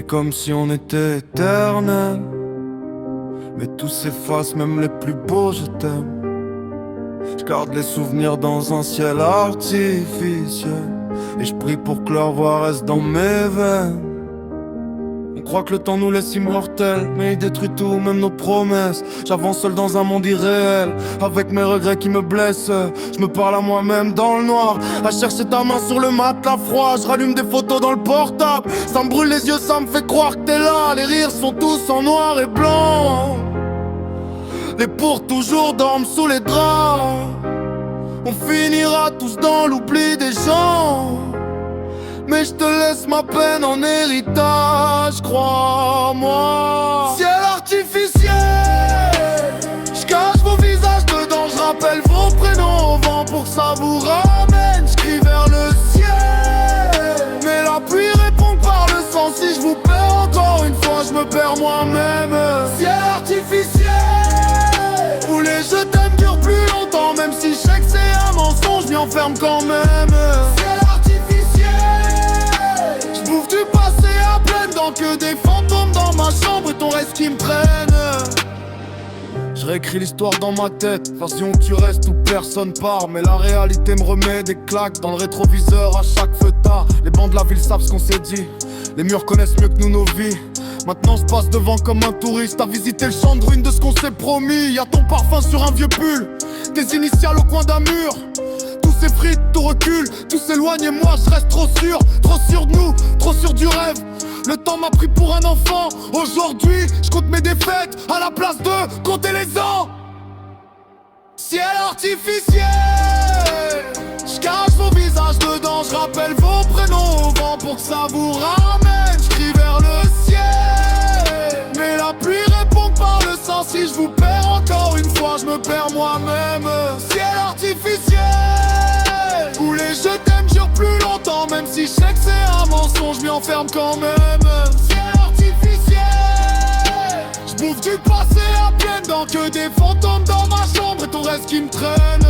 vit comme si on était éternel. Mais tout s'efface, même les plus beaux je t'aime. Je garde les souvenirs dans un ciel artificiel, et je prie pour que leur voix reste dans mes veines. On croit que le temps nous laisse immortels, mais il détruit tout, même nos promesses. J'avance seul dans un monde irréel, avec mes regrets qui me blessent. Je me parle à moi-même dans le noir, à chercher ta main sur le matelas froid. Je rallume des photos dans le portable, ça me brûle les yeux, ça me fait croire que t'es là. Les rires sont tous en noir et blanc, les pour toujours dorment sous les draps. On finira tous dans l'oubli des gens, mais je te laisse ma peine en héritage, crois-moi. Ciel artificiel, je cache vos visages dedans, je rappelle vos prénoms au vent pour que ça vous ramène. J'crie vers le ciel, mais la pluie répond par le sang. Si je vous perds encore une fois, je me perds moi-même. Ciel artificiel, où les je t'aime durent plus longtemps, même si je sais que c'est un mensonge, je m'y enferme quand même. Ciel artificiel, je bouffe du passé à pleines dents, que des fantômes dans ma chambre et ton reste qui me traîne. Je réécris l'histoire dans ma tête, version où tu restes où personne part. Mais la réalité me remet des claques dans le rétroviseur à chaque feu tard. Les bancs de la ville savent ce qu'on s'est dit, les murs connaissent mieux que nous nos vies. Maintenant je passe devant comme un touriste à visiter le champ de ruines de ce qu'on s'est promis. Y'a ton parfum sur un vieux pull, tes initiales au coin d'un mur. Tout s'effrite, tout recule, tout s'éloigne et moi je reste trop sûr de nous, trop sûr du rêve. Le temps m'a pris pour un enfant. Aujourd'hui je compte mes défaites à la place de compter les ans. Ciel artificiel, je cache vos visages dedans, je rappelle vos prénoms au vent pour que ça vous ramène. J'crie vers le ciel, mais la pluie répond par le sang. Si je vous perds encore une fois, je me perds moi-même. Ciel artificiel, où les je t'aime durent plus longtemps, même si je sais que c'est un mensonge, je m'y enferme quand même. Ciel artificiel, je bouffe du passé à pleines dents, que des fantômes dans ma chambre et ton reste qui me traîne.